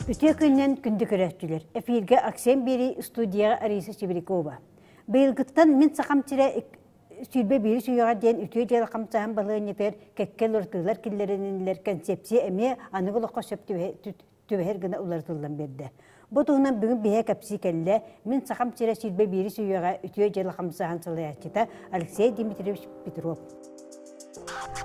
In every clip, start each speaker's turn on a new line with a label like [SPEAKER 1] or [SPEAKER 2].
[SPEAKER 1] Үтө күннен күнді көрәттілер. Эфирге АКЦЕНТ бері студияға Ариса Чебрикова. Быйылгыттан мен сақам тірі сүйбе бері сүйеға ден үтө жайлы қамсаған балығын етер кәккел ұртылар келерінілер концепция әме анығылы қосып түбәхер гына ұлартылдан берді. Бұл тұғынан бүгін бейе кәпсі кәлі мен сақам тірі сүйбе бері сүйеға үтө жайлы қамсаған сылаячыта Алексей Дмитриевич Петров.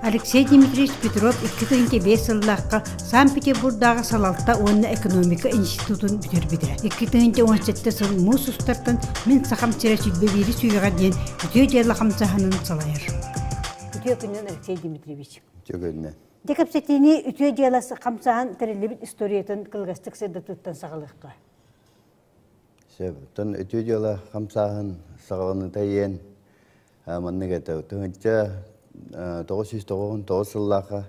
[SPEAKER 1] Алексей Дмитриевич Петров 2005 жылдаққа Санкт-Петербургдағы салалта онны экономика институтын бүтір-бітірі. 2017 жыл мұз ұстартын мен сақам тері сүлбе бері сүйеға дейін үтө жайлы қамсағанын салайыр. Үтө күннен Алексей Дмитриевич.
[SPEAKER 2] Үтө күннен.
[SPEAKER 1] Декапсетini үтө жайлы қамсаған тірілібіт историятын қылғастық сәді тұттан сағалыққа.
[SPEAKER 2] Сөбіттен үтө жайлы қамсаған сағалыны тайын манны кәті. 999 жыллаға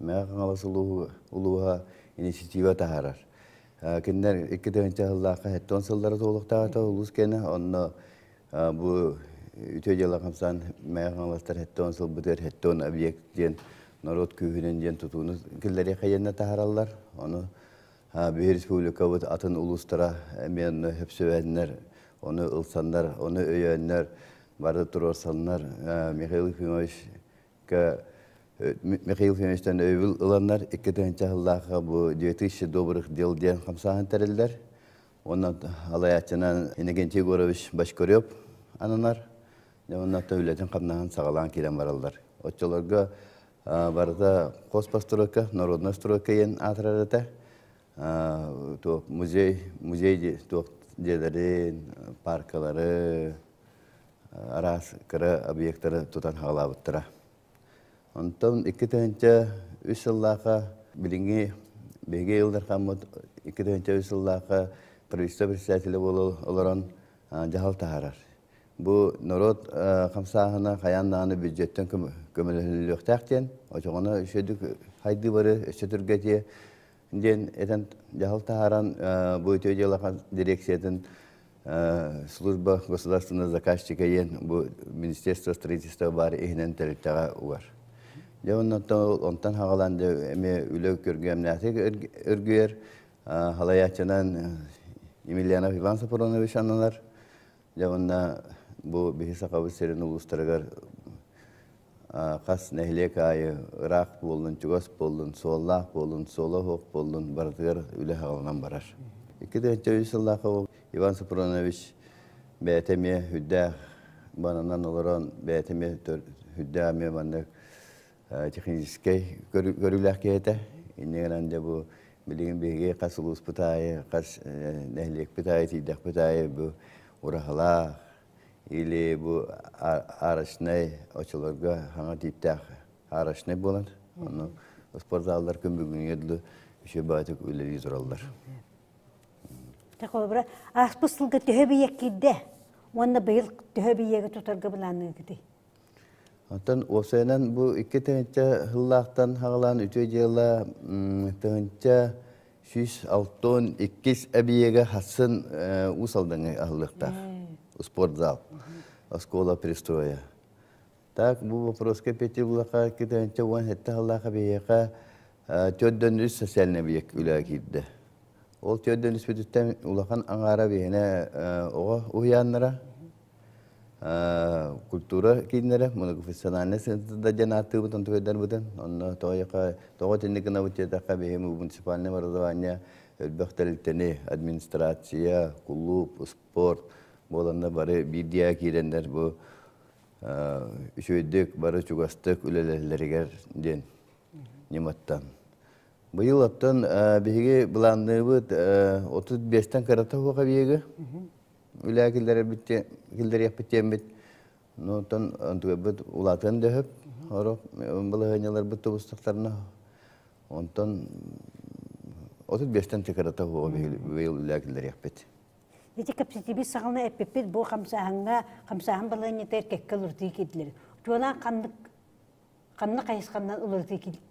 [SPEAKER 2] мәғін аласы ұлуға инициатива тағарар. Кендер 2-ті жыллаға 10 жылдары толықтағата ұлыс кені, онны бұл үтө жайлы қамсан мәғін аластар 10 жыл бұтыр 10 объекттен народ күйінен ден тұтуыны келдері қайенна тағаралар. Оны бір республика бұд атын ұлыстыра әмен хөпсі әдінер, оны ұлсандар, оны өйенер, барды тұрорсанлар, Михаил Фемичтен өвіл ұланлар 2-ті жыллаға бұл 2000 добрых дел ден қамсаған тәрілдер. Онан алаятчынан Иннокентий Егорович Башкорёв ананар. Онан тәулетін қамнаған сағалаған келен баралдар. Отчыларға барда қоспастройка, народная стройка ен атырарыта. Музей дедерін, паркалары, арас кірі объекттары тұтан ғалабыттыра. Онтан 2-3 жыллаға біліңе беге елдер қамыд 2-3 жыллаға правительство председателі болу оларан жағал тағарар. Бұл народ қамсағына қаяндағыны бюджеттен көмілі өқтәқтен, очоғына үшедік қайды бары үші түргете ден әтен жағал тағаран бұл өте жылаға дирекциятын служба государственного заказчика ен бұл Министерство строительства бар ихнен тәріптіға уар. Онтан хағаланды әме үлі көргемнәті өргүйер, халаятчынан Емельянов Иван Сапоронович анылар. Онна бұл бейсі қабы серін ұлыстырығар қас нәхілек айы ұрақ болын, чугас болын, соллақ болын, солы хоқ болын, бардығар үлі хағалынан барар. 2003 жыллақы Иван Сапоронович бәйтеме хүддәқ бананан олыран бәйтеме хүддәме бандық технический көріләқ кейті. Иннеген анды бұл білген беге қас ұлыс бұтайы, қас нәхілек бұтайы, тейдәқ бұтайы бұл ұрағалақ, или бұл арашнай очыларға хаңа тейттәқ арашнай болан. Оны спортзалдар күн бүгін еділі үші бәйтік өлері зұралдар.
[SPEAKER 1] Тақол бұра, аспысылғы түхөбейек кейді, онда бұйыл түхөбейегі тұтарға бұланы кеді.
[SPEAKER 2] Онтан осайынан бұл 2-ті ғыллақтан ғалан үтө жела 6-2 әбейегі хасын ұсалдың ағылықтар. Спортзал, оскола пристроя. Так, бұл вопроска пети бұлақа 2-ті 10-ті ғыллаға бейеға 4-3 социальный бейек үлі кейді. Ол төйден үспетіттен ұлақан аңара бейіне оға ұяндыра, культура кейдінері, монокофессиональный сынтыда жанаты бұтын төйден бұтын. Оны тоға тенекіна бұтетақа бейімі муниципальный образование, өлбіқтеліктені, администрация, клуб, спорт, боланда бары бидия кейдендер бұл үшөйдік, бары чугастық үлелерлерігер ден нематтан. Бұйыл оттан бейге бұланды бұд 35-тен қарата хоға бейге. Үлі келдер яқпеттен бет. Оттан бұд ұлатын дөйіп. Бұлығынялар бұд тұбыстықтарына. Онтан 35-тен қарата хоға бейге үлі келдер яқпет.
[SPEAKER 1] Ете кәпсетебі сағылына әппеппет бұл қамсағын бұлығын етер кәккіл ұртый кеділер. Жуалан қамны қайысқаннан ұлыртый кедді.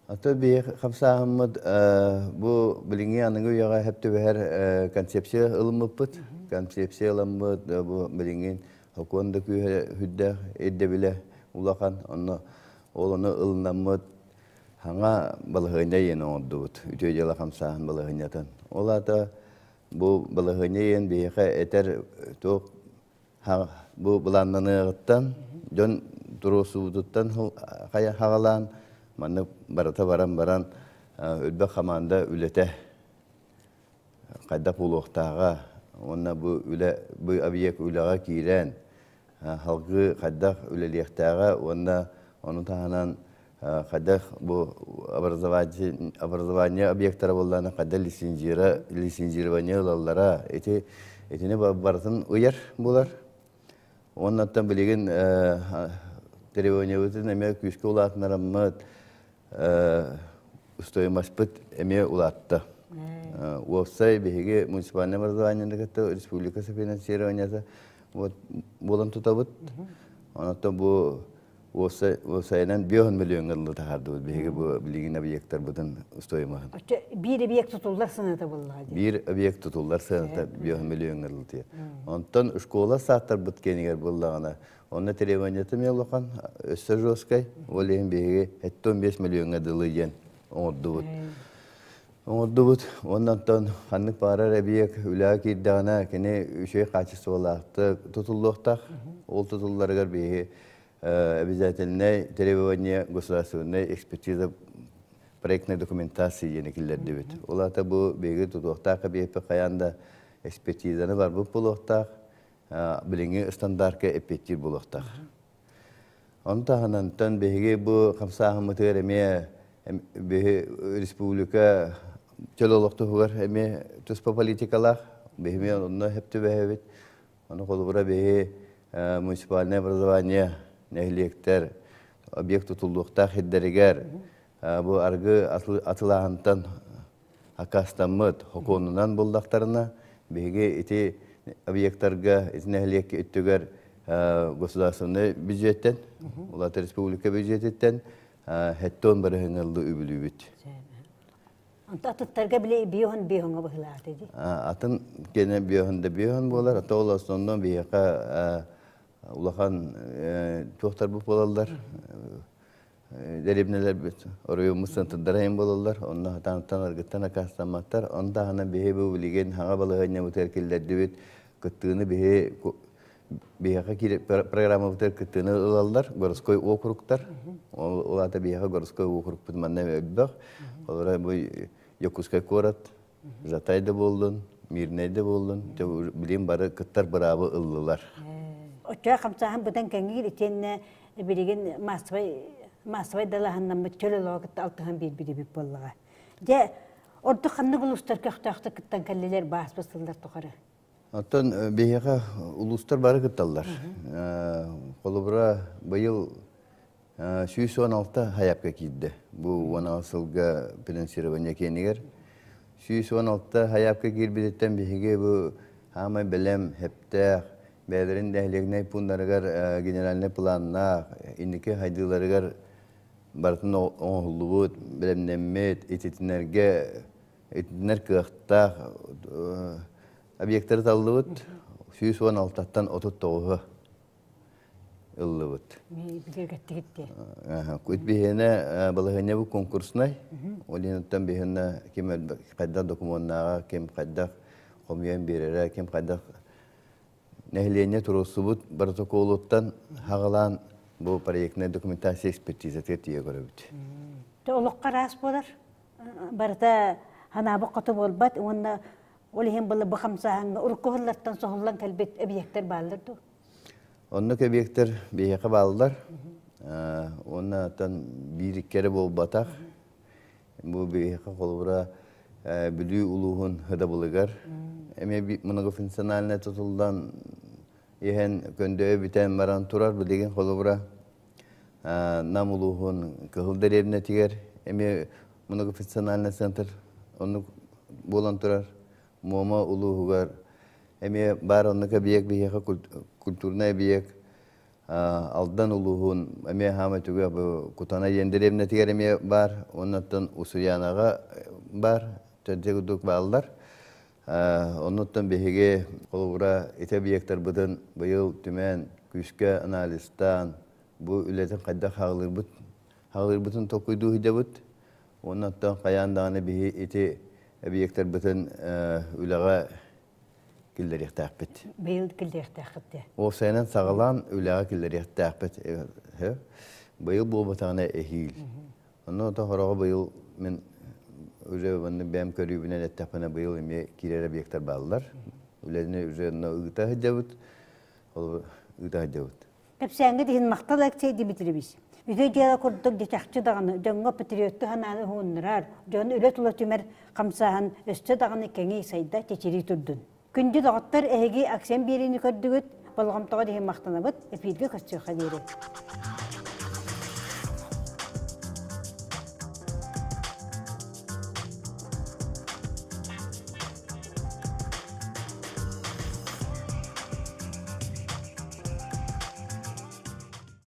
[SPEAKER 2] Аты бейі қамсағымыд бұл біліңе аныңы ұяға әпті бәр концепция ұлымып бұд. концепцияланмыт, бу билingen хоконда хүддә эдде биле улахан, оны ылнаммыт хаңа балыгыня ен оңдут. Үтөйдела хамсахан балыгынятан. Олата бу балыгыня ен бейхе этер тоқ бу буланнаныгыттан, жон турусудуттан хая хагалан, манны барата баран үлбә хаманда үлете кайда пулуктага, онна бу объект үләгә кирән, халгы кайда үлелектәгә, онна onun tahanan kadar bu образование объекттары болланы kadar лицензирование алалара etine barатын uyar bular. Ondan bilgin требованияларын эме күскө улатнараммыт стоимость эме улатты. Уовсай беге муниципальное образование республика софинансирование вот болон тутабыт. Ондан бу Осайнан 5 миллион гылды тахарды беге бу билген объекттар бутун стоимосы.
[SPEAKER 1] Bir объект tutullar сынаты булла.
[SPEAKER 2] Bir объект tutullar сынаты 5 миллион гылды. Онтон школа саттар буткенигер буллагана. Онна требованиеты мелохан өссөжөскай, олен беге 15 миллион гылды ген оңдубут. Ондан ханнык пара объект үлә кирдана кене үшөй качестволакты тутуллуктак, ол тутулларга беге обязательное требование государственной экспертизы проектной документации енекиллер дебет. Олата бу беги тутуктак бепе каянда экспертизаны бар бу булуктак, билинги стандартка эпеттир булуктак. Онтаганан тан беги бу камсагымытыр эме беги республика чөлөлөктүгөр эме туспа политикалар беги онно хепти бебет. Аны колбура беги муниципальное образование нәһилектер объект тутулдукта хиддеригер бу аргы атылаһантан акастаммыт хоконунан булдактарына беге эти объекттарга нәһилекке өттөгөр государственный бюджеттен улат республика бюджеттен хеттон барыгылды үбүлүбүт.
[SPEAKER 1] Аттаттарга биле биоһун быһлаат эди.
[SPEAKER 2] Атын гене биоһун болар, атоластондан бияка улахан тоқтар бұл болалар, дәребнелер оройымыстан тұддарайын болалар, онна хатанықтан арғыттан акастаматтар, онда ғана бейе бұл білеген хаңа балығanya бұтар келдерді бет күттіғіні бейеға программа бұтар күттіғіні ұлалар, городской округтар, олата бейеға городской округ бұтманна өббақ, олара бұл Йокускай корат, Жатайда болдың, Мирнейде болдың, білен бары күттар бұрабы ұллылар.
[SPEAKER 1] Оча камсахан бутан кеңгир итенне билеген масвай далаһаннан чөлөлөгөт алтыхан бир боллага. Же орду ханны улустар көктөктө кыттан келлелер баспасылдар тохары.
[SPEAKER 2] Аттан бейега улустар бары кытталлар. Колубра быйыл 116 хаяпка кидди. Бу 10 жылга финансирование кенигер. 116 хаяпка кирбидеттен бейеге бу хамай белем хептер Бәлерин дәһлегнәй пундарыгар генеральный планна, инеке хайдыларыгар бартын оңлубут, белемнемет, этитинер кыхта объекттары таллыбыт, 116-тан 39 ыллыбыт. Күт бихене балыгыне бу конкурснай, олинаттан бихене кем кайда документнага, кем кайда комьен берере, кем кайда Нәһилене турусубут протоколуттан хагалан бу проектный документация экспертиза тетие көрөбүт.
[SPEAKER 1] Толук карас болар. Барта ханабы каты болбат, онда олиһен булы бу хамсаһан уркуһлаттан соһуллан калбет объекттер балдырды.
[SPEAKER 2] Онны объекттер бейеге балдар. Оннан бир кере болбатак. Бу бейеге колбура билүү улуһун хада булыгар. Эме многофункциональный тутулдан иһен көндө битен баран турар билеген холобура намулуһун кылдыребне тигер эме многофункциональный центр onu болан турар мома улуһугар эме бар оннука биек биека культурный биек алдан улуһун эме хаматуга бу кутана ендеребне тигер эме бар оннан усуянага бар төдөгүдүк балдар Онуттан беһиге колура ите объекттар бытын быйыл түмен күскә анализтан бу үлетен кайда хагылырбытын токуйду хидебут. Онуттан каяндагы беһи ите объекттар бытын үләгә килдерихтәкпит.
[SPEAKER 1] Быйыл килдерихтәкпит.
[SPEAKER 2] О сенен сагалан үләгә килдерихтәкпит. Быйыл бу батаны эхил. Онуттан хорого быйыл мен уже ванны бәм көрүбүнен эттапына быйыл эме кирер объекттар баллар. Үләне уже ыгыта хидебут. Ол ыгыта хидебут.
[SPEAKER 1] Кепсәңге дигән мактал Алексей Дмитриевич. Үзе дияла курдук дитәкче даганы, дәңгә патриотты хананы хуннырар, дән үлә тула түмәр камсаһан өстә даганы кеңей сайда течери турдун. Күндү дагыттар әһеге акцент берени көрдүгүт, болгомтога дигән мактанабыт, эфирге көччө хәлере.